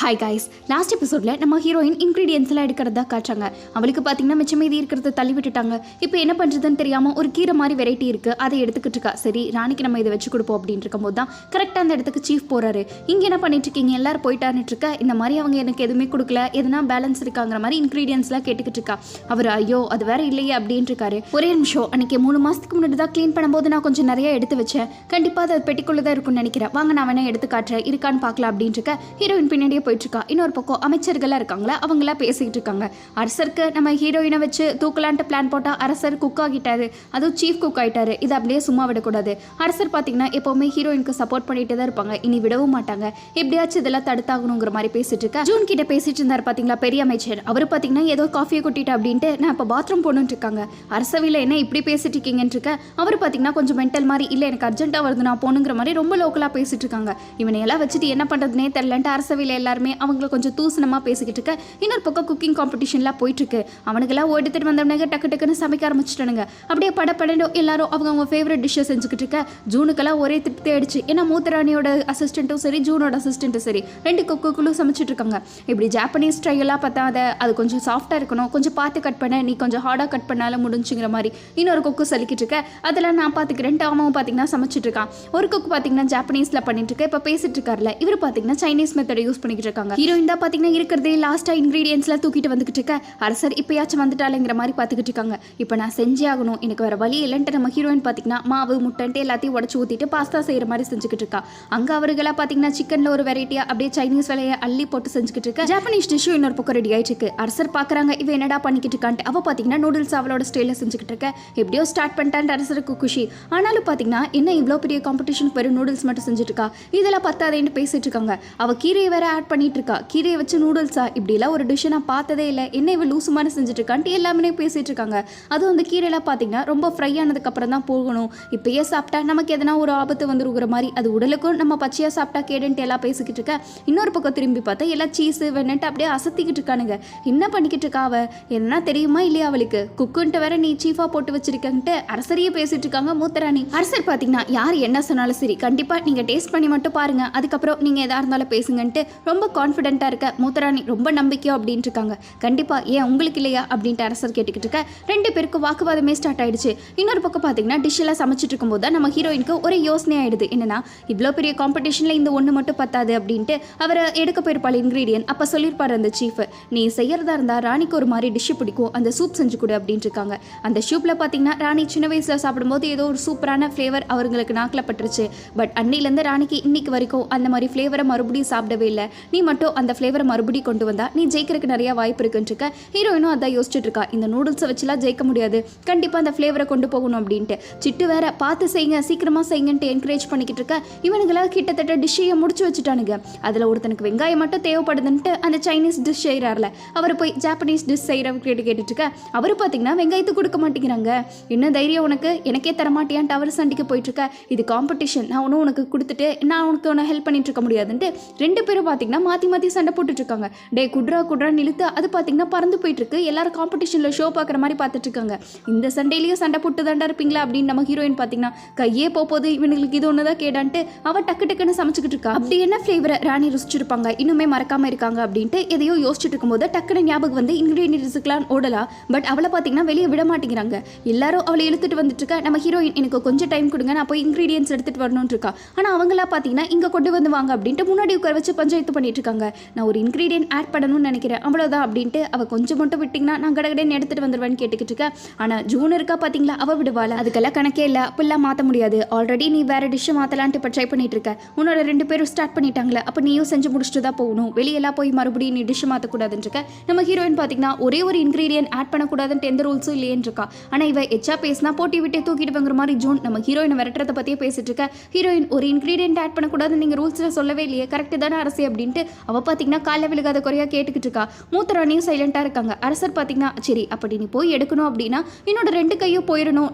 Hi guys, last எபிசோடில் நம்ம heroine ingredients எல்லாம் எடுக்கிறதா காட்டுறாங்க. அவளுக்கு பார்த்தீங்கன்னா மிச்சம் மீதி இருக்கிறத தள்ளி விட்டுட்டாங்க. இப்போ என்ன பண்ணுறதுன்னு தெரியாமல் ஒரு கீரை மாதிரி வெரைட்டி இருக்குது, அதை எடுத்துக்கிட்டு இருக்கா. சரி, ராணிக்கு நம்ம இதை வச்சு கொடுப்போம் அப்படின்னு இருக்கும்போது தான் கரெக்டாக அந்த இடத்துக்கு சீஃப் போகிறாரு. இங்கே என்ன பண்ணிட்டு இருக்கீங்க, எல்லாரும் போயிட்டான்னு இருக்கா. இந்த மாதிரி அவங்க எனக்கு எதுவுமே கொடுக்கல, எதுனா பேலன்ஸ் இருக்காங்கிற மாதிரி இன்க்ரீடியன்ஸ்லாம் கேட்டுக்கிட்டு இருக்கா. அவர் ஐயோ அது வேற இல்லையே அப்படின்னு இருக்காரு. ஒரே நிமிஷம், அன்றைக்கி 3 மாதத்துக்கு முன்னாடி தான் க்ளீன் பண்ணும்போது நான் கொஞ்சம் நிறைய எடுத்து வச்சேன். கண்டிப்பாக அதை பெட்டிக்குள்ளே தான் இருக்கும்னு நினைக்கிறேன். வாங்க நான் வேணா எடுத்து காட்டுறேன், இருக்கான்னு பார்க்கலாம் அப்படின்னு இருக்க. ஹீரோயின் பின்னாடியே போயிட்டு இருக்கா. இன்னொரு பக்கம் அமைச்சர்களாக இருக்காங்களா, அவங்களா பேசிக்கிட்டு இருக்காங்க. அரசருக்கு நம்ம ஹீரோயினை வச்சு தூக்கலான்ட்டு பிளான் போட்டால் அரசர் குக் ஆகிட்டாரு, அதுவும் சீஃப் குக் ஆகிட்டாரு. இதை அப்படியே சும்மா விடக்கூடாது. அரசர் பார்த்தீங்கன்னா எப்போவுமே ஹீரோயினுக்கு சப்போர்ட் பண்ணிட்டு தான் இருப்பாங்க, இனி விடவும் மாட்டாங்க. எப்படியாச்சும் இதெல்லாம் தடுத்தாகணுங்கிற மாதிரி பேசிட்டு இருக்கா. ஜூன் கிட்ட பேசிட்டு இருந்தார் பார்த்தீங்களா பெரிய அமைச்சர். அவர் பார்த்தீங்கன்னா ஏதோ காஃபியை கொட்டிட்டு அப்படின்ட்டு நான் இப்போ பாத்ரூம் போகணுன்னு இருக்காங்க. அரசவையில் என்ன இப்படி பேசிட்டு இருக்கீங்கன்னு இருக்க. அவர் பார்த்தீங்கன்னா கொஞ்சம் மென்டல் மாதிரி, இல்லை எனக்கு அர்ஜென்ட்டாக வருது நான் போகணுங்கிற மாதிரி ரொம்ப லோக்கலாக பேசிட்டு இருக்காங்க. இவனை எல்லாம் வச்சுட்டு என்ன பண்ணுறதுனே தெரியலன்ட்டு அரசவையில் எல்லாருமே அவங்களை கொஞ்சம் தூசணமாக பேசிக்கிட்டு இருக்க. இன்னொரு பக்கம் குக்கிங் காம்படிஷன்லாம் போயிட்டு இருக்கு. அவனுக்கெல்லாம் எடுத்துட்டு வந்தவனுங்க டக்கு டக்குன்னு சமைக்க ஆரம்பிச்சிட்டானுங்க. அப்படியே படப்படோ எல்லாரும் அவங்க ஃபேவரட் டிஷ்ஷை செஞ்சுக்கிட்டு இருக்க. ஜூனுக்கெல்லாம் ஒரே திருப்தி ஆயிடுச்சு. ஏன்னா மூத்தராணியோட அசிஸ்டண்ட்டும் சரி, ஜூனோட அசிஸ்டண்ட்டும் சரி, 2 குக்குகளும் சமைச்சிட்டு இருக்காங்க. இப்படி ஜாப்பனீஸ் ஸ்டைலாம் பார்த்தா அது கொஞ்சம் சாஃப்டாக இருக்கணும், கொஞ்சம் பார்த்து கட் பண்ண, நீ கொஞ்சம் ஹார்டாக கட் பண்ணாலும் முடிஞ்சுங்கிற மாதிரி இன்னொரு குக்கு சொல்லிக்கிட்டு இருக்க. அதெல்லாம் நான் பார்த்துக்கிறேன். டாமாவும் பார்த்தீங்கன்னா சமைச்சிட்டு இருக்கான். ஒரு குக்கு பார்த்தீங்கன்னா ஜாப்பனீஸில் பண்ணிட்டு இருக்க. இப்போ பேசிட்டு இருக்காருல இவர் பார்த்தீங்கன்னா சைனீஸ் மெத்தடை யூஸ் பண்ணிக்கிட்டு இருக்காங்க. ஹீரோயின் தான் பார்த்தீங்கன்னா இருக்கிறதே லாஸ்ட்டாக இன்க்ரீடியன்ஸ்லாம் தூக்கிட்டு வந்துக்கிட்டு இருக்க. அரசர் இப்போயாச்சும் வந்துட்டாலேங்கிற மாதிரி பார்த்துக்கிட்டு இருக்காங்க. இப்போ நான் செஞ்சே ஆகணும், எனக்கு வேறு வழி இல்லைன்ட்டு நம்ம ஹீரோயின் பார்த்தீங்கன்னா மாவு முட்டைன்ட்டு எல்லாத்தையும் உடச்சி ஊற்றிட்டு பாஸ்தா செய்கிற மாதிரி செஞ்சுக்கிட்டு இருக்கா. அங்கே அவர்களாக பார்த்தீங்கன்னா சிக்கனில் ஒரு வெரைட்டியாக அப்படியே சைனீஸ் வேலையை அள்ளி போட்டு செஞ்சுக்கிட்டு இருக்க. ஜாப்பனீஸ் டிஷ்ஷும் இன்னொரு பக்கம் ரெடி ஆயிட்டு இருக்கு. அரசர் பார்க்குறாங்க இவ என்னடா பண்ணிக்கிட்டு இருக்கான்ட்டு. அவள் பார்த்தீங்கன்னா நூடுல்ஸ் அவளோட ஸ்டைலில் செஞ்சுக்கிட்டு இருக்க. எப்படியோ ஸ்டார்ட் பண்ணிட்டான்ட்டு அரசருக்கு குஷி. ஆனாலும் பார்த்தீங்கன்னா என்ன இவ்வளோ பெரிய காம்படிஷன் வெறும் நூடுல்ஸ் மட்டும் செஞ்சுட்டு இருக்கா, இதெல்லாம் பத்தாதேன்னு பேசிட்டு இருக்காங்க. அவள் கீரையை வேற ஆட் பண்ணிட்டு இருக்கா. கீரையை வச்சு நூடுல்ஸா, இப்படிலாம் ஒரு டிஷ்ஷை நான் பார்த்ததே இல்லை, என்ன இவள் லூசுமான செஞ்சுட்டு இருக்கான்ட்டு எல்லாமே பேசிட்டு இருக்காங்க. அதுவும் அந்த கீரையெல்லாம் பார்த்தீங்கன்னா ரொம்ப ஃப்ரை ஆனதுக்கப்புறம் தான் போகணும், இப்பயே சாப்பிட்டா நமக்கு எதனா ஒரு ஆபத்து வந்துருக்கிற மாதிரி, அது உடலுக்கும் நம்ம பச்சையாக சாப்பிட்டா கேடுன்ட்டு எல்லாம் பேசிக்கிட்டு இருக்க. இன்னொரு பக்கம் திரும்பி பார்த்தா எல்லாம் சீஸு வெண்ணட்டு அப்படியே அசத்திக்கிட்டு இருக்கானுங்க. என்ன பண்ணிக்கிட்டு இருக்கா அவ, என்ன தெரியுமா இல்லையா அவளுக்கு, குக்குன்ட்டு வேற நீ சீஃபா போட்டு வச்சிருக்கன்ட்டு அரசரையே பேசிட்டு இருக்காங்க மூத்தராணி. அரசர் பார்த்தீங்கன்னா யார் என்ன சொன்னாலும் சரி, கண்டிப்பாக நீங்கள் டேஸ்ட் பண்ணி மட்டும் பாருங்க, அதுக்கப்புறம் நீங்கள் எதாக இருந்தாலும் பேசுங்கன்ட்டு ரொம்ப கான்ஃபிடென்ட்டாக இருக்க. மூத்தராணி ரொம்ப நம்பிக்கையோ அப்படின்ட்டு இருக்காங்க. கண்டிப்பாக ஏன் உங்களுக்கு இல்லையா அப்படின்ட்டு அரசர் கேட்டுக்கிட்டு இருக்க. 2 பேருக்கு வாக்குவாதமே ஸ்டார்ட் ஆயிடுச்சு. இன்னொரு பக்கம் பார்த்தீங்கன்னா டிஷ் எல்லாம் சமைச்சிட்டு இருக்கும்போது தான் நம்ம ஹீரோயினுக்கு ஒரு யோசனை ஆயிடுது. என்னன்னா இவ்வளோ பெரிய காம்படிஷனில் இந்த ஒன்று மட்டும் பத்தாது அப்படின்ட்டு அவரை எடுக்க போயிருப்பாள் இன்க்ரீடியன்ட். அப்போ சொல்லியிருப்பார் அந்த சீஃப், நீ செய்யறதா இருந்தால் ராணிக்கு ஒரு மாதிரி டிஷ்ஷு பிடிக்கும், அந்த சூப் செஞ்சு கொடு அப்படின்ட்டு இருக்காங்க. அந்த சூப்பில் பார்த்தீங்கன்னா ராணி சின்ன வயசில் சாப்பிடும்போது ஏதோ ஒரு சூப்பரான ஃப்ளேவர் அவங்களுக்கு நாக்கில் பட்டுருச்சு. பட் அன்னிலேருந்து ராணிக்கு இன்னைக்கு வரைக்கும் அந்த மாதிரி ஃப்ளேவரை மறுபடியும் சாப்பிடவே இல்லை. நீ மட்டும் அந்த ஃப்ளேவரை மறுபடியும் கொண்டு வந்தா நீ ஜெயிக்கிறதுக்கு நிறைய வாய்ப்பு இருக்குன்னு இருக்க. ஹீரோயினும் அதான் யோசிச்சுட்டு இருக்கா, இந்த நூடுல்ஸை வச்சுலாம் ஜெயிக்க முடியாது, கண்டிப்பாக அந்த ஃப்ளேவரை கொண்டு போகணும் அப்படின்ட்டு. சிட்டு வேற பார்த்து செய்யுங்க சீக்கிரமாக செய்யுங்கன்ட்டு என்கரேஜ் பண்ணிக்கிட்டு இருக்க. இவனுங்களாம் கிட்டத்தட்ட டிஷ்ஷையை முடிச்சு வச்சுட்டானுங்க. அதில் ஒருத்தனுக்கு வெங்காயம் மட்டும் தேவைப்படுதுன்ட்டு அந்த சைனீஸ் டிஷ் செய்கிறார்ல, அவர் போய் ஜாப்பனீஸ் டிஷ் செய்கிறவர் கேட்டுட்டு இருக்க. அவர் பார்த்தீங்கன்னா வெங்காயத்தை கொடுக்க மாட்டேங்கிறாங்க. என்ன தைரியம் உனக்கு, எனக்கே தரமாட்டியான்ட்டு அவர் சண்டைக்கு போயிட்டு இருக்க. இது காம்படிஷன், நான் ஒன்றும் உனக்கு கொடுத்துட்டு நான் உனக்கு ஒன்று ஹெல்ப் பண்ணிட்டு இருக்க முடியாதுன்ட்டு 2 பேரும் பார்த்தீங்கன்னா மாற்றி சண்டை போட்டுட்டு இருக்காங்க. டே குட்ரான்னு இழுத்து அது பார்த்தீங்கன்னா பறந்து போயிட்டு இருக்கு. எல்லாரும் காம்படிஷனில் ஷோ பார்க்குற மாதிரி பார்த்துட்டு இருக்காங்க. இந்த சண்டையிலேயும் சண்டை போட்டு தாண்டா இருப்பீங்களா அப்படின்னு நம்ம ஹீரோயின் பார்த்தீங்கன்னா கையே போகுது, இவனுங்களுக்கு இது ஒன்று தான் கேடான்ட்டு அவள் டக்குன்னு சமைச்சிக்கிட்டு இருக்கா. அப்படி என்ன ஃப்ளேவரை ராணி ருசிச்சிருப்பாங்க, இன்னுமே மறக்காம இருக்காங்க அப்படின்ட்டு எதையோ யோசிச்சுட்டு இருக்கும்போது டக்குன்னு ஞாபகம் வந்து இன்க்ரீடியன்ட்ஸ்க்குலாம் ஓடலாம். பட் அவளை பார்த்தீங்கன்னா வெளியே விட மாட்டேங்கிறாங்க. எல்லாரும் அவளை இழுத்துட்டு வந்துட்டு இருக்கா. நம்ம ஹீரோயின் எனக்கு கொஞ்சம் டைம் கொடுங்க, நான் போய் இன்க்ரீடியன்ஸ் எடுத்துட்டு வரணும்னு இருக்கா. ஆனால் அவங்களா பார்த்தீங்கன்னா இங்கே கொண்டு வந்து வாங்க அப்படின்ட்டு முன்னாடி உட்கார வச்சு பஞ்சாயத்து பண்ணிட்டு இருக்காங்க. நான் ஒரு இன்க்ரீடியன்ட் ஆட் பண்ணணும்னு நினைக்கிறேன், அவ்வளோதான் அப்படின்ட்டு அவள் கொஞ்சம் மட்டும் விட்டிங்கன்னா நான் கடகடன்னு எடுத்துட்டு வந்துடுவேன்னு கேட்டுக்கிட்டு இருக்கேன். ஆனால் ஜூன் இருக்கா பார்த்தீங்களா, அவள் விடுவாள், அதுக்கெல்லாம் கணக்கே இல்லை, அப்பெல்லாம் மாற்ற முடியாது, ஆல்ரெடி நீ வேறு டிஷ்ஷை மாற்றலான்ட்டு இப்போ ட்ரை பண்ணிட்டு இருக்க. உன்னோட 2 பேரும் ஸ்டார்ட் பண்ணிட்டாங்களே, அப்போ நீயும் செஞ்சு முடிச்சுட்டு தான் போகணும், வெளியெல்லாம் போய் மறுபடியும் நீ டிஷ்ஷை மாற்றக்கூடாதுன்னு இருக்க. நம்ம ஹீரோயின் பார்த்தீங்கன்னா ஒரே ஒரு இன்க்ரீடியன்ட் ஆட் பண்ணக்கூடாதுன்ட்டு எந்த ரூல்ஸும் இல்லையேன்னு இருக்கா. ஆனால் இவ எச்சா பேசினா போட்டி விட்டு தூக்கிட்டு வாங்குற மாதிரி ஜூன் நம்ம ஹீரோயினை விரட்டுறதை பற்றியே பேசிட்டு இருக்க. ஹீரோயின் ஒரு இன்க்ரீடியன்ட் ஆட் பண்ணக்கூடாதுன்னு நீங்கள் ரூல்ஸில் சொல்லவே இல்லையே, கரெக்டு தானே அரசு அப்படின்ட்டு அவள் பார்த்தீங்கன்னா காலைல விழுகாத குறையாக கேட்டுக்கிட்டு இருக்கா. மூத்தராணியும் சைலண்டாக இருக்காங்க. அரசர் பார்த்தீங்கன்னா சரி அப்படி நீ போய் எடுக்கணும் அப்படின்னா என்னோட 2 கையும் போயிடணும்,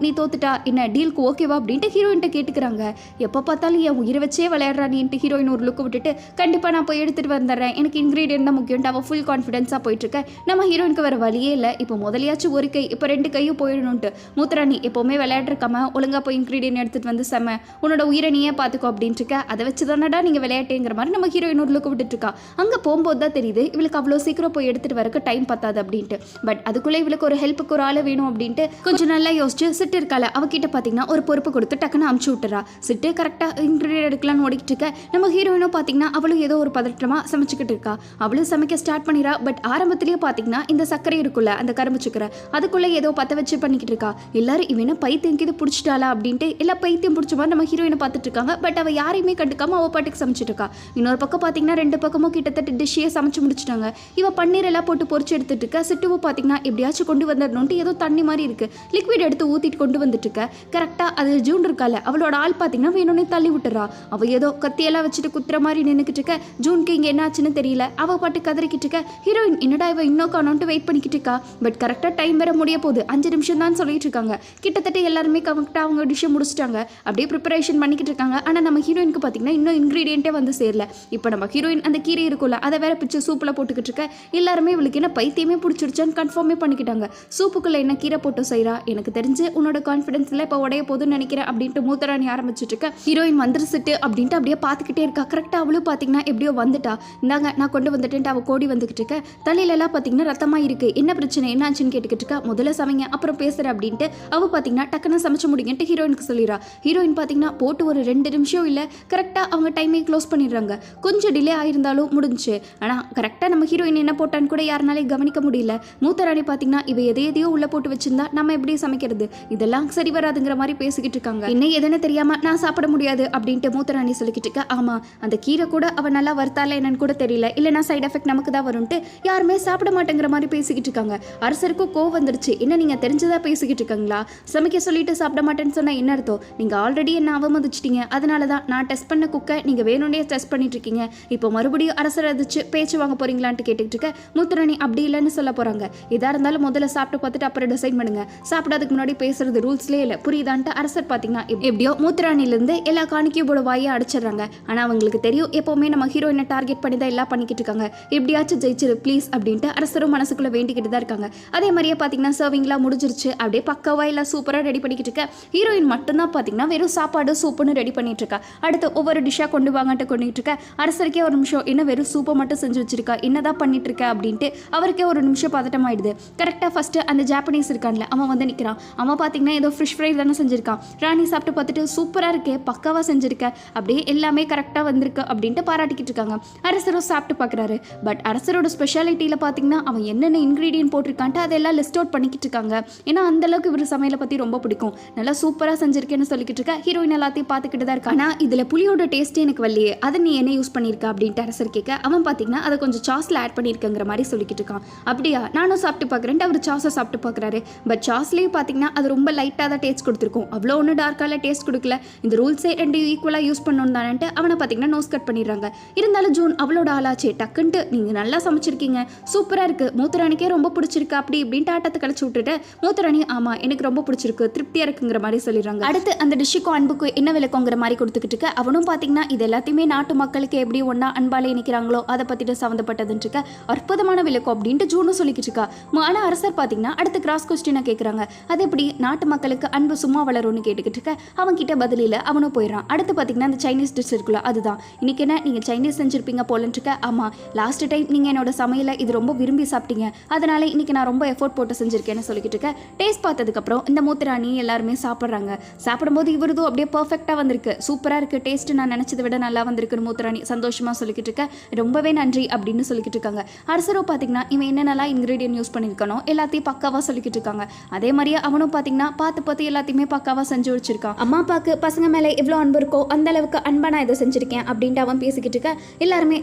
நீ தோத்துட்டா என்ன டீலுக்கு ஓகேவா அப்படின்ட்டு ஹீரோயின்ட்ட கேட்டுக்கிறாங்க. எப்போ பார்த்தாலும் என் உயிரை வச்சே விளையாடுறானின்ட்டு ஹீரோயின் ஒரு லுக்கு விட்டுட்டு கண்டிப்பாக நான் போய் எடுத்துகிட்டு வந்துடுறேன், எனக்கு இன்க்ரீடியன்ட் தான் முக்கியம்ட்டு அவள் ஃபுல் கான்ஃபிடென்ஸாக போயிட்டுருக்க. நம்ம ஹீரோயினுக்கு வேறு வழியே இல்லை, இப்போ முதலையாச்சும் ஒரு கை, இப்போ 2 கையும் போயிடணுன்ட்டு. மூத்தராணி எப்போவுமே விளையாடுறக்காம ஒழுங்காக போய் இன்க்ரீடியன்ட் எடுத்துகிட்டு வந்து செம்ம உன்னோட உயிரை நீயே பார்த்துக்கோ அப்படின்ட்டு இருக்க. அதை வச்சு தானடா நீங்கள் விளையாட்டுங்கிற மாதிரி நம்ம ஹீரோயின் ஒரு லுக்கு விட்டுட்டு இருக்கா. அங்கே போகும்போது தான் தெரியுது இவளுக்கு அவ்வளோ சீக்கிரம் போய் எடுத்துகிட்டு வரக்கு டைம் பத்தாது அப்படின்ட்டு. பட் அதுக்குள்ளே இவளுக்கு ஒரு ஹெல்ப்புக்கு ஒரு ஆள் வேணும் அப்படின்ட்டு கொஞ்சம் நல்லா யோசிச்சு சிட்டு இருக்கால அவகிட்ட பார்த்தீங்கன்னா ஒரு பொறுப்பு கொடுத்து டக்குன்னு அமுச்சு விட்டுறா. சிட்டு கரெக்டாக இன்க்ரீடியன்ட் எடுக்கலான்னு ஓடிக்கிட்டு இருக்க. நம்ம ஹீரோயினும் பார்த்தீங்கன்னா அவளும் ஏதோ ஒரு பதற்றமாக சமைச்சிக்கிட்டு இருக்கா. அவளும் சமைக்க ஸ்டார்ட் பண்ணிடுறா. பட் ஆரம்பத்திலேயே பார்த்தீங்கன்னா இந்த சர்க்கரை இருக்குல்ல அந்த கரும்பு சக்கரை அதுக்குள்ளே ஏதோ பற்ற வச்சு பண்ணிக்கிட்டு இருக்கா. எல்லாரும் இவனை பைத்தியம் இது பிடிச்சிட்டாளா அப்படின்ட்டு எல்லாம் பைத்தியம் பிடிச்ச மாதிரி நம்ம ஹீரோயினை பார்த்துட்டு இருக்காங்க. பட் அவள் யாரையுமே கண்டுக்காம அவள் பாட்டுக்கு சமைச்சிட்டு இருக்கா. இன்னொரு பக்கம் பார்த்தீங்கன்னா 2 பக்கமும் கிட்டத்தட்ட டிஷ்ஷையே சமைச்சு முடிச்சிட்டாங்க. இவ பன்னீர் எல்லாம் போட்டு பொரிச்சு எடுத்துட்டு இருக்க. சிட்டுவும் பார்த்தீங்கன்னா எப்படியாச்சும் கொண்டு வந்துடணும்ட்டு ஏதோ தண்ணி மாதிரி இருக்கு லிக்விட் எடுத்து ஊத்திட்டு கொண்டு வந்துட்டு இருக்க. கரெக்டாக அது ஜூன் இருக்கால அவளோட ஆள் பார்த்தீங்கன்னா வேணும்னே தள்ளி விட்டுறா. அவள் ஏதோ கத்தியெல்லாம் வச்சுட்டு குத்துற மாதிரி நின்றுக்கிட்டு இருக்க. ஜூனுக்கு இங்கே என்னாச்சுன்னு தெரியல. அவள் பாட்டு கதறிக்கிட்டு இருக்க. ஹீரோயின் என்னடா இவ இன்னும் காணோன்ட்டு வெயிட் பண்ணிக்கிட்டு இருக்கா. பட் கரெக்டாக டைம் வேற முடிய போகுது. 5 நிமிஷம் தான் சொல்லிட்டு இருக்காங்க. கிட்டத்தட்ட எல்லாருமே கரெக்டாக அவங்க டிஷ்ஷை முடிச்சிட்டாங்க. அப்படியே ப்ரிப்பரேஷன் பண்ணிக்கிட்டு இருக்காங்க. ஆனால் நம்ம ஹீரோயினுக்கு பார்த்தீங்கன்னா இன்னும் இன்க்ரீடியன்ட்டே வந்து சேரல. இப்போ நம்ம ஹீரோயின் அந்த கீரை இருக்குல்ல அதை வேற பிச்சு சூப்பில் போட்டுக்கிட்டு இருக்க. எல்லாருமே இவளுக்கு என்ன பைத்தியமே பிடிச்சிருச்சான்னு கன்ஃபார்மே பண்ணிக்கிட்டாங்க. சூப்புக்குள்ளே என்ன கீரை போட்டு செய்கிறா. எனக்கு தெரிஞ்சு உன்னோட கான்ஃபிடன்ஸில் இப்போ உடைய போதுன்னு நினைக்கிறேன் அப்படின்ட்டு மூத்தராணி ஆரம்பிச்சுட்டு இருக்க. ஹீரோயின் வந்துருச்சுட்டு அப்படின்ட்டு அப்படியே பார்த்துக்கிட்டே இருக்கா. கரெக்டாக அவளும் பார்த்தீங்கன்னா எப்படியோ வந்துட்டா. இந்தாங்க நான் கொண்டு வந்துட்டேன்ட்டு அவள் கோடி வந்துக்கிட்டு இருக்க. தலையிலலாம் பார்த்தீங்கன்னா ரத்தமாக இருக்குது. என்ன பிரச்சனை என்னாச்சுன்னு கேட்டுக்கிட்டு இருக்கா. முதல்ல சமைங்க அப்புறம் பேசுகிறேன் அப்படின்ட்டு அவள் பார்த்தீங்கன்னா டக்குன்னு சமைச்சு முடிங்கன்ட்டு ஹீரோயினுக்கு சொல்லிடுறா. ஹீரோயின் பார்த்தீங்கன்னா போட்டு ஒரு 2 நிமிஷம் இல்லை கரெக்டாக அவங்க டைமே க்ளோஸ் பண்ணிடுறாங்க. கொஞ்சம் டிலே ஆயிருந்தாலும் முடிஞ்சு. ஆனால் கரெக்டாக நம்ம ஹீரோயின் என்ன போட்டான்னு கூட யாருனாலையும் கவனிக்க முடியல. மூத்தராணி பார்த்தீங்கன்னா இவ எதையோ உள்ள போட்டு வச்சிருந்தா நம்ம எப்படி சமைக்கிறது இதெல்லாம் சரி வராதுங்கிற மாதிரி பேசிக்கிட்டு இருக்காங்க. என்ன எதுன்னு தெரியாம நான் சாப்பிட முடியாது அப்படின்ட்டு மூத்தராணி சொல்லிக்கிட்டு இருக்க. ஆமா அந்த கீரை கூட அவ நல்லா வறுத்தால என்னன்னு கூட தெரியல. இல்லைன்னா சைட் எஃபெக்ட் நமக்கு தான் வரும்ட்டு யாருமே சாப்பிட மாட்டேங்கிற மாதிரி பேசிக்கிட்டு இருக்காங்க. அரசருக்கும் கோவம் வந்துருச்சு. என்ன நீங்க தெரிஞ்சதா பேசிக்கிட்டு இருக்காங்களா? சமைக்க சொல்லிட்டு சாப்பிட மாட்டேன்னு சொன்னா என்ன அர்த்தம்? நீங்க ஆல்ரெடி என்ன அவமதிச்சிட்டீங்க. அதனாலதான் நான் டெஸ்ட் பண்ண குக்கை நீங்க வேணும்னே டெஸ்ட் பண்ணிட்டு இருக்கீங்க. இப்போ மறுபடியும் அரசர் அதிச்சு பேச்சு வாங்க போறீங்களான்ட்டு கேட்டுக்கிட்டு இருக்க. மூத்தராணி அப்படி இல்லைன்னு சொல்ல போறாங்க. இதா இருந்தாலும் முதல்ல சாப்பிட்டு பார்த்துட்டு அப்புறம் டிசைட் பண்ணுங்க. சாப்பிடாதுக்கு முன்னாடி பேசுறது ரூல்ஸ்லேயே இல்லை புரியுதான்ட்டு அரசர் பார்த்தீங்கன்னா எப்படியோ மூத்தராணிலேருந்து எல்லா காணிக்கையோட வாயை அடிச்சிடுறாங்க. ஆனால் அவங்களுக்கு தெரியும் எப்போவுமே நம்ம ஹீரோயினை டார்கெட் பண்ணி தான் எல்லாம் பண்ணிக்கிட்டு இருக்காங்க. எப்படியாச்சும் ஜெயிச்சிரு ப்ளீஸ் அப்படின்ட்டு அரசரும் மனசுக்குள்ளே வேண்டிக்கிட்டு தான் இருக்காங்க. அதே மாதிரியே பார்த்தீங்கன்னா சர்விங்லாம் முடிஞ்சிருச்சு. அப்படியே பக்காவாக எல்லாம் சூப்பராக ரெடி பண்ணிக்கிட்டு இருக்க. ஹீரோயின் மட்டும்தான் பார்த்தீங்கன்னா வெறும் சாப்பாடு சூப்புன்னு ரெடி பண்ணிட்டு இருக்கா. அடுத்து ஒவ்வொரு டிஷ்ஷாக கொண்டு வாங்கன்ட்டு கொண்டுட்டு இருக்க. அரசருக்கே ஒரு நிமிஷம் என்ன வெறும் சூப்பை மட்டும் செஞ்சு வச்சிருக்கா என்னதான் பண்ணிட்டு இருக்க அப்படின்ட்டு அவருக்கே ஒரு நிமிஷம் பதட்டம் ஆயிடுது. கரெக்டாக ஃபர்ஸ்ட் அந்த ஜாப்பனீஸ் இருக்கான்ல அவன் வந்து நிற்கிறான். அவன் பார்த்தீங்கன்னா ஏதோ ஃபிஷ் ஃப்ரை தானே செஞ்சிருக்கான். ராணி சாப்பிட்டு பார்த்துட்டு சூப்பராக இருக்கே பக்காவாக செஞ்சிருக்க அப்படியே எல்லாமே கரெக்டாக வந்திருக்கு அப்படின்ட்டு பாராட்டிக்கிட்டு இருக்காங்க. அரசரும் சாப்பிட்டு பார்க்குறாரு. பட் அரசரோட ஸ்பெஷாலிட்டியில் பார்த்தீங்கன்னா அவன் என்னென்ன இன்க்ரீடியன்ட் போட்டிருக்கான்ட்டு அதெல்லாம் லிஸ்ட் அவுட் பண்ணிக்கிட்டு இருக்காங்க. ஏன்னா அந்தளவுக்கு இவர் சமையலை பற்றி ரொம்ப பிடிக்கும். நல்லா சூப்பராக செஞ்சிருக்கேன்னு சொல்லிக்கிட்டு இருக்க. ஹீரோயின் எல்லாத்தையும் பார்த்துக்கிட்டு தான் இருக்கா. ஆனால் இதில் புளியோட டேஸ்ட்டே எனக்கு வரலையே அதை நீ என்ன யூஸ் பண்ணியிருக்க அப்படின்ட்டு அரசர் கேட்க. அவன் பார்த்தீங்கன்னா அதை கொஞ்சம் சாஸில் ஆட் பண்ணியிருக்கங்கிற மாதிரி சொல்லிக்கிட்டு இருக்கான். அப்படியா நானும் சாப்பிட்டு பார்க்குறேன்ட்டு அவர் சாஸை சாப்பிட்டு பார்க்குறாரு. பட் சாஸ்லேயும் பார்த்தீங்கன்னா அது ரொம்ப லைட்டாக தான் டேஸ்ட் கொடுத்துருக்கும். அவ்வளோ ஒன்றும் டார்க்கால டேஸ்ட் கொடுக்கல. இந்த ரூல்ஸே 2 ஈக்குவலாக யூஸ் பண்ணணும் தானேன்ட்டு அவனை பார்த்தீங்கன்னா நோஸ் கட் பண்ணிடுறாங்க. இருந்தாலும் ஜூன் அவளோட ஆளாச்சே டக்குன்ட்டு நீங்கள் நல்லா சமைச்சிருக்கீங்க சூப்பராக இருக்குது மூத்தராணிக்கே ரொம்ப பிடிச்சிருக்கு அப்படி இப்படின்ட்டு ஆட்டத்தை கழிச்சு விட்டுட்டு மூத்தராணி ஆமாம் எனக்கு ரொம்ப பிடிச்சிருக்கு திருப்தியாக இருக்குங்கிற மாதிரி சொல்லிடுறாங்க. அடுத்து அந்த டிஷ்ஷுக்கும் அன்புக்கும் என்ன விளக்கங்கிற மாதிரி கொடுத்துக்கிட்டு இருக்க. அவனும் பார்த்தீங்கன்னா இது எல்லாத்தையுமே நாட்டு மக்களுக்கு எப்படி ஒன்றா அன்பாலே நிற்கிறாங்களோ அதை பற்றிட்டு சம்மந்தப்பட்டதுன்னு இருக்க. அற்புதமான விளக்கம் அப்படின்ட்டு ஜூனும் சொல்லிக்கிட்டு இருக்கா. ஆனால் அரசர் பார்த்தீங்கன்னா அடுத்து கிராஸ் கொஸ்டினை கேட்குறாங்க. அது எப்படி நாட்டு மக்களுக்கு அன்பு சும்மா வளரும்னு கேட்டுக்கிட்டு இருக்க. அவன் கிட்ட பதிலில் அவனும் போயிடறான். அடுத்து பார்த்தீங்கன்னா அந்த சைனீஸ் டிஷ் இருக்குல்ல அதுதான். இன்னைக்கு என்ன நீங்கள் சைனீஸ் செஞ்சிருப்பீங்க போலன்ட்டு இருக்க. ஆமாம் லாஸ்ட் டைம் நீங்கள் என்னோட சமையலை இது ரொம்ப விரும்பி சாப்பிட்டீங்க அதனால இன்னைக்கு நான் ரொம்ப எஃபோர்ட் போட்டு செஞ்சிருக்கேன்னு சொல்லிக்கிட்டு இருக்க. டேஸ்ட் பார்த்ததுக்கப்புறம் இந்த மூத்தராணி எல்லாருமே சாப்பிட்றாங்க. சாப்பிடும்போது இவருதும் அப்படியே பர்ஃபெக்டாக வந்திருக்கு சூப்பராக இருக்குது டேஸ்ட் நான் நினச்சதை விட நல்லா வந்திருக்குன்னு மூத்தராணி சந்தோஷமாக சொல்லிக்கிட்டு இருக்க. ரொம்பவே நன்றி அப்படின்னு சொல்லிக்கிட்டு இருக்காங்க. அரசரும் பார்த்தீங்கன்னா இவன் என்னென்னலாம் இன்க்ரீடியன்ட் யூஸ் பண்ணியிருக்கணும் எல்லாத்தையும் பக்காவாக சொல்லிக்கிட்டு இருக்காங்க. அதே மாதிரியே அவனும் பார்த்தீங்கன்னா பார்த்து எல்லாத்தையுமே பக்காவாக செஞ்சு வச்சிருக்கான். அம்மா அப்பாவுக்கு பசங்க மேலே எவ்வளோ அன்பு இருக்கோ அந்த அளவுக்கு அன்பா நான் இதை செஞ்சிருக்கேன் அப்படின்ட்டு அவன் பேசிக்கிட்டு இருக்க. எல்லாருமே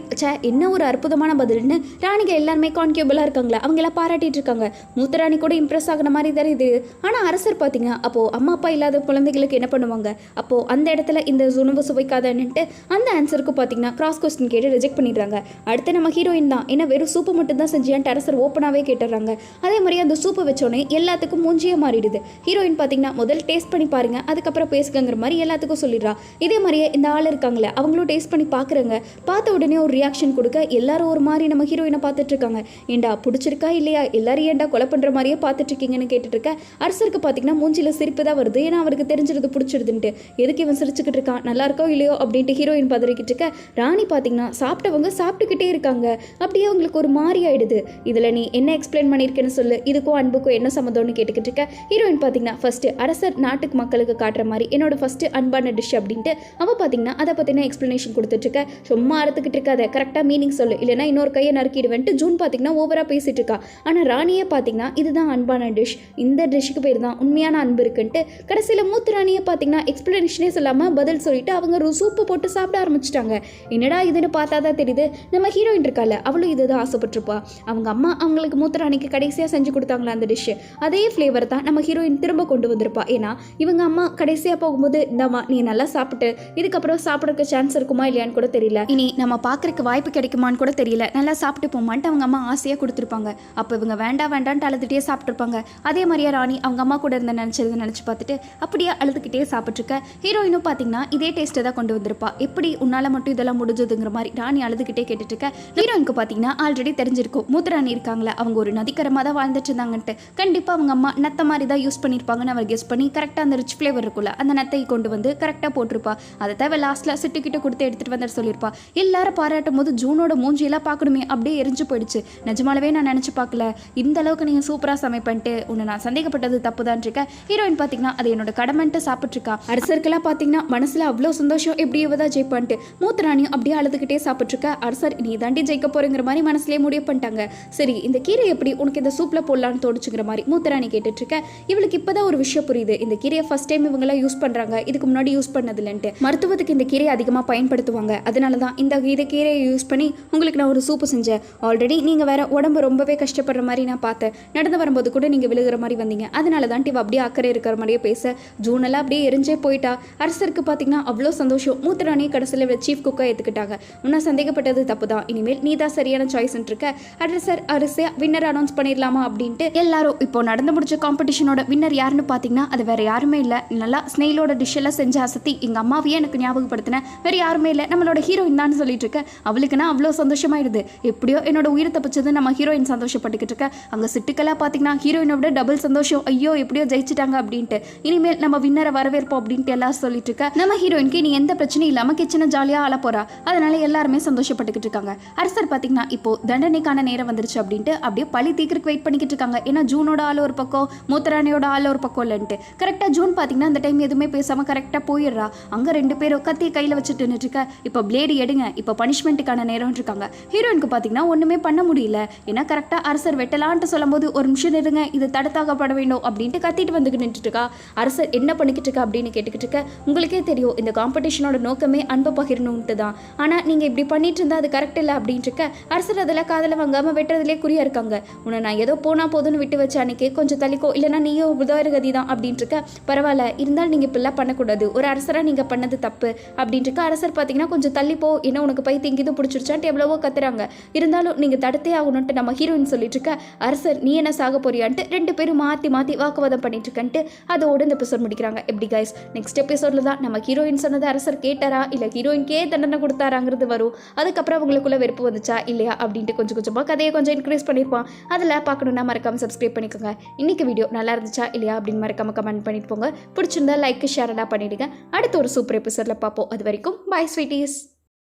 என்ன ஒரு அற்புதமான பதில்னு ராணிக எல்லாருமே கான்கியூபிளாக இருக்காங்களா அவங்க எல்லாம் பாராட்டிட்டு இருக்காங்க. மூத்தராணி கூட இம்ப்ரெஸ் ஆகிற மாதிரி தான் இது. ஆனால் அரசர் பார்த்தீங்க அப்போது அம்மா அப்பா இல்லாத குழந்தைகளுக்கு என்ன பண்ணுவாங்க அப்போது அந்த இடத்துல இந்த உணவு சுவைக்காதன்னுட்டு அந்த ஆன்சருக்கு பார்த்தீங்கன்னா கிராஸ் கொஸ்டின் கேட்டு ரிஜெக்ட் பண்ணிடுறாங்க. அடுத்து நம்ம ஹீரோயின் தான் என்ன வெறும் சூப்பை மட்டும் தான் செஞ்சியான்ட்டு அரசர் ஓப்பனாகவே கேட்டுறாங்க. அதே மாதிரி அந்த சூப்பை வச்சோடனே எல்லாத்துக்கும் மூஞ்சியே மாறிடுது. ஹீரோயின் பார்த்தீங்கன்னா முதல் டேஸ்ட் பண்ணி பாருங்க அதுக்கப்புறம் பேசுங்கிற மாதிரி எல்லாத்துக்கும் சொல்லிடுறா. இதே மாதிரியே இந்த ஆள் இருக்காங்களே அவங்களும் டேஸ்ட் பண்ணி பார்க்குறாங்க. பார்த்த உடனே ஒரு ரியாக்ஷன் கொடுக்க எல்லாரும் ஒரு மாதிரி நம்ம ஹீரோயினை பார்த்துட்டு இருக்காங்க. ஏண்டா பிடிச்சிருக்கா இல்லையா எல்லாரும் ஏண்டா கொலை பண்ணுற மாதிரியே பார்த்துட்டு இருக்கீங்கன்னு கேட்டுட்டு இருக்க. அரசருக்கு பார்த்தீங்கன்னா மூஞ்சியில் சிரிப்பு தான் வருது. ஏன்னா அவருக்கு தெரிஞ்சிருது பிடிச்சிருதுன்ட்டு. எதுக்கு இவன் சிரிச்சுக்கிட்டு இருக்கான் நல்லா இருக்கோ இல்லையோ அப்படின்ட்டு ஹீரோயின் பதறிக்கிட்டு இருக்க. ராணி பார்த்தீங்கன்னா சாப்பிட்டவங்க சாப்பிட்டுக்கிட்டே இருக்காங்க. அப்படியே அவங்களுக்கு ஒரு மாதிரி ஆயிடுது. இதில் நீ என்ன எக்ஸ்பிளைன் பண்ணியிருக்கேன்னு சொல்லு, இதுக்கும் அன்புக்கும் என்ன சம்மந்தம்னு கேட்டுக்கிட்டு இருக்க. ஹீரோயின் பார்த்தீங்கன்னா ஃபர்ஸ்ட் அரசர் நாட்டுக்கு மக்களுக்கு காட்டுற மாதிரி என்னோட ஃபர்ஸ்ட் அன்பான டிஷ் அப்படின்ட்டு அவள் பார்த்தீங்கன்னா அதை பற்றின எக்ஸ்பிளனேஷன் கொடுத்துட்ருக்க. சும்மா அறுத்துக்கிட்டு இருக்காத, கரெக்டாக மீனிங் சொல்லு, இல்லைனா இன்னொரு கையை நறுக்கிடுவேன்ட்டு ஜூன் பார்த்தீங்கன்னா ஓவராக பேசிட்டு இருக்கா. ஆனால் ராணியை பார்த்தீங்கன்னா இதுதான் அன்பான டிஷ், இந்த டிஷ்ஷுக்கு பேர் தான் உண்மையான அன்பு இருக்குன்ட்டு கடைசியில் மூத்த ராணியை பார்த்தீங்கன்னா எக்ஸ்பிளனேஷனே சொல்லாமல் பதில் சொல்லிட்டு அவங்க ஒரு சூப்பை போட்டு சாப்பிட ஆரம்பிச்சிட்டாங்க. என்னடா இதுன்னு பார்த்தா தான் தெரியுது, நம்ம ஹீரோயின் இருக்கால அவளும் இதுதான் ஆசைப்பட்டிருப்பா. அவங்க அம்மா அவங்களுக்கு மூத்த ராணிக்கு கடைசியாக செஞ்சு கொடுத்தாங்களா அந்த டிஷ்ஷு, அதே ஃப்ளேவர் தான் நம்ம ஹீரோயின் திரும்ப கொண்டு வந்திருப்பா. ஏன்னா இவங்க அம்மா கடைசியாக போகும்போது இந்தாம்மா நீ நல்லா சாப்பிட்டு இதுக்கப்புறம் சாப்பிட்றதுக்கு சான்ஸ் இருக்குமா இல்லையான்னு கூட தெரியல, இனி நம்ம பார்க்குறதுக்கு வாய்ப்பு கிடைக்குமான்னு கூட தெரியல, நல்லா சாப்பிட்டு போமான்ட்டு அவங்க அம்மா ஆசையாக கொடுத்துருப்பாங்க. அப்போ இவங்க வேண்டான்ட்டு அழுதுகிட்டே சாப்பிட்ருப்பாங்க. அதே மாதிரியா ராணி அவங்க அம்மா கூட இருந்த நினச்சி பார்த்துட்டு அப்படியே அழுதுகிட்டே சாப்பிட்ருக்க. ஹீரோயினும் பார்த்தீங்கன்னா இதே டேஸ்ட்டை தான் கொண்டு வந்திருப்பா. எப்படி உன்னால் மட்டும் இதெல்லாம் முடிஞ்சதுங்கிற மாதிரி ராணி அழுதுகிட்டே கேட்டுட்டு இருக்க. ஹீரோயினுக்கு பார்த்தீங்கன்னா ஆல்ரெடி தெரிஞ்சிருக்கும் மூத்த ராணி இருக்காங்களே அவங்க ஒரு நதிக்கரமாக தான் வாழ்ந்துட்டு இருந்தாங்கன்ட்டு. கண்டிப்பாக அவங்க அம்மா நத்த மாதிரி தான் யூஸ் பண்ணியிருப்பாங்கன்னு அவர் கெஸ் பண்ணி கரெக்டாக அந்த ரிச் ஃப்ளேவர் இருக்குல்ல அந்த நத்தையை கொண்டு வந்து கரெக்டாக போட்டிருப்பா. அதை தவிர லாஸ்ட்டில் சிட்டுக்கிட்ட கொடுத்து எடுத்துகிட்டு வந்து சொல்லியிருப்பா. எல்லாரும் பாராட்டும் போது ஜூனோட மூஞ்சியெல்லாம் பார்க்கணுமே அப்படியே எரிஞ்சு போயிடுச்சு. நிஜமாலவே நான் நினச்சி பார்க்கல இந்த அளவுக்கு நீங்கள் சூப்பராக சமைப்பன்ட்டு உன்னை நான் சந்தேகப்பட்டது தப்பு தான் இருக்க. ஹீரோயின் பார்த்தீங்கன்னா அது என்னோட கடமைன்ட்டு சாப்பிட்ருக்கா. அரசருக்கெல்லாம் பார்த்தீங்கன்னா மனசில் அவ்வளோ சந்தோஷம் எப்படி இவதான் ஜெயிப்பான்ட்டு. மூத்த ராணியும் அப்படியே அழுதுகிட்டே சாப்பிட்ருக்க. அரசர் நீ தாண்டி ஜெயிக்க போறேங்கிற மாதிரி மனசுலேயே முடிவு பண்ணிட்டாங்க. சரி இந்த கீரை எப்படி உனக்கு இந்த சூப்பில் போடலான்னு தோடிச்சுங்கிற மாதிரி மூத்த ராணி கேட்டுட்டு இருக்க. இவளுக்கு இப்போதான் ஒரு விஷயம் புரியுது, இந்த கீரையை ஃபர்ஸ்ட் டைம் இவங்களாம் யூஸ் பண்ணுறாங்க, இதுக்கு முன்னாடி யூஸ் பண்ணதில்லைன்ட்டு. மருத்துவத்துக்கு இந்த கீரையை அதிகமாக பயன்படுத்துவாங்க, அதனால தான் இந்த கீரையை யூஸ் பண்ணி உங்களுக்கு நான் ஒரு சூப்பு செஞ்சேன். ஆல்ரெடி நீங்கள் வேற உடம்பு ரொம்பவே கஷ்டப்படுற மாதிரி நான் பார்த்தேன், நடந்து வரும்போது கூட நீங்கள் விழுகிற மாதிரி வந்தீங்க, அதனால தான் இவ அப்படியே அக்கறை இருக்கிற மாதிரியே பேச ஜூனெல்லாம் அப்படியே எரிஞ்சே போயிட்டா. அரசருக்கு பார்த்தீங்கன்னா அவ்வளோ சந்தோஷம். மூத்த ராணியை கடைசியில் சீஃப் குக்காக ஏற்றுக்கிட்டாங்க. முன்னா சந்தேகப்பட்டது தப்பு தான், இனிமேல் நீ தான் சரியான சாய்ஸ்ன்னு இருக்க. அரசர் அரிசியா வின்னர் அனௌன்ஸ் பண்ணிடலாமா அப்படின்ட்டு எல்லாரும் இப்போ நடந்து முடிச்ச காம்படிஷனோட வின்னர் யாருன்னு பார்த்தீங்கன்னா அது வேற யாருமே இல்லை, நல்லா ஸ்னெயிலோட டிஷ் எல்லாம் செஞ்ச அசத்தி எங்கள் அம்மாவையே எனக்கு ஞாபகப்படுத்தினேன், வேற யாருமே இல்லை நம்மளோட ஹீரோயின் தான் சொல்லிட்டு இருக்க. அவளுக்குன்னா அவ்வளோ சந்தோஷமாயிடுது. எப்படியோ என்னோட உயிரை தப்பிச்சது நம்ம ஹீரோயின் சந்தோஷப்பட்டுக்கிட்டு இருக்க. அங்கே சிட்டுக்கெல்லாம் பார்த்தீங்கன்னா ஹீரோயினோட டபுள் சந்தோஷம், ஐயோ எப்படியோ ஜெயிச்சிட்டாங்க அப்படின்ட்டு. இனிமேல் நம்ம வின்னரை வரவேற்போம் அப்படின்ட்டு எல்லாரும் சொல்லிட்டு இருக்க. நம்ம ஹீரோயினுக்கு நீ எந்த பிரச்சனையும் இல்லாமல் கிச்சனை ஜாலியாக ஆள போறா, அதனால எல்லாருமே சந்தோஷப்பட்டுக்கிட்டு இருக்காங்க. அரசர் பார்த்தீங்கன்னா இப்போ தண்டனைக்கான நேரம் வந்துருச்சு அப்படின்ட்டு அப்படியே பழி தீர்க்கு வெயிட் பண்ணிக்கிட்டு இருக்காங்க. ஏன்னா ஜூனோட ஆள் ஒரு பக்கம் மூத்தராணியோட ஆள் ஒரு பக்கம் இல்லைன்ட்டு. கரெக்டாக ஜூன் பார்த்தீங்கன்னா அந்த டைம் எதுவுமே பேசாமல் கரெக்டாக போயிடுறா. அங்கே ரெண்டு பேரும் கத்தியை கையில் வச்சுட்டு நின்றுட்டு இப்போ பிளேடு எடுங்க, இப்போ பனிஷ்மெண்ட்டுக்கான நேரம் இருக்காங்க. ஹீரோயினுக்கு பார்த்தீங்கன்னா ஒன்றுமே பண்ண முடியல. ஏன்னா கரெக்டாக அரசர் வெட்டலான்ட்டு சொல்லும் போது ஒரு நிமிஷம் இருங்க இது தடுத்தாக்கப்பட வேண்டும் அப்படின்ட்டு கத்திட்டு வந்துட்டு நின்றுட்டு இருக்கா. அரசர் என்ன பண்ணிக்கிட்டு இருக்கா அப்படின்னு கேட்டுக்கிட்டு இருக்க. உங்களுக்கே தெரியும் இந்த காம்படிஷனோட நோக்கமே அன்பை பகிரணுன்ட்டு தான், ஆனால் நீங்கள் இப்படி பண்ணிட்டு இருந்தால் அது கரெக்ட் இல்லை அப்படின்ட்டு இருக்க. அரசர் அதெல்லாம் காதில் வாங்காமல் வெட்டுறதுலேயே குறியா இருக்காங்க. உன்னை நான் ஏதோ போனால் போதுன்னு விட்டு வச்ச அன்னைக்கு கொஞ்சம் தள்ளிக்கோ, இல்லைனா நீயோ உதாரணகதி தான் அப்படின்ட்டு இருக்க. பரவாயில்ல இருந்தாலும் நீங்கள் இப்படிலாம் பண்ணக்கூடாது, ஒரு அரசராக நீங்கள் பண்ணது தப்பு அப்படின்ட்டு இருக்க. அரசர் பார்த்தீங்கன்னா கொஞ்சம் தள்ளிப்போ, என்ன உனக்கு பைத்தியம் இது பிடிச்சிருச்சான்ட்டு எவ்வளவோ கத்துறாங்க, இருந்தாலும் நீங்கள் தடுத்தே ஆகணும்ட்டு நம்ம ஹீரோயின் சொல்லிட்டு இருக்க. அரசர் நீ என்ன சாக போறியான்ட்டு ரெண்டு பேரும் மாற்றி மாற்றி வாக்குவாதம் பண்ணிட்டு இருக்கன்ட்டு அதோட இந்த எபிசோட் முடிக்கிறாங்க. எப்படி கைஸ் நெக்ஸ்ட் எபிசோட்ல தான் நம்ம ஹீரோயின் சொன்னது அரசர் கேட்டாரா இல்லை ஹீரோயின்கே தண்டனை கொடுத்தாராங்கிறது வரும். அதுக்கப்புறம் அவங்களுக்குள்ள வெறுப்பு வந்துச்சா இல்லையா அப்படின்ட்டு கொஞ்சம் கொஞ்சமாக கதையை கொஞ்சம் இன்க்ரீஸ் பண்ணியிருப்பான். அதில் பார்க்கணுன்னா மறக்காம சப்ஸ்கிரைப் பண்ணிக்கோங்க. இன்னைக்கு வீடியோ நல்லா இருந்துச்சா இல்லையா அப்படின்னு மறக்காம கமெண்ட் பண்ணிட்டு போங்க. பிடிச்சிருந்தா லைக் ஷேர் எல்லாம் பண்ணிடுங்க. அடுத்த ஒரு சூப்பர் எபிசோட்ல பார்ப்போம். அது வரைக்கும் பை ஸ்வீட்டீஸ்.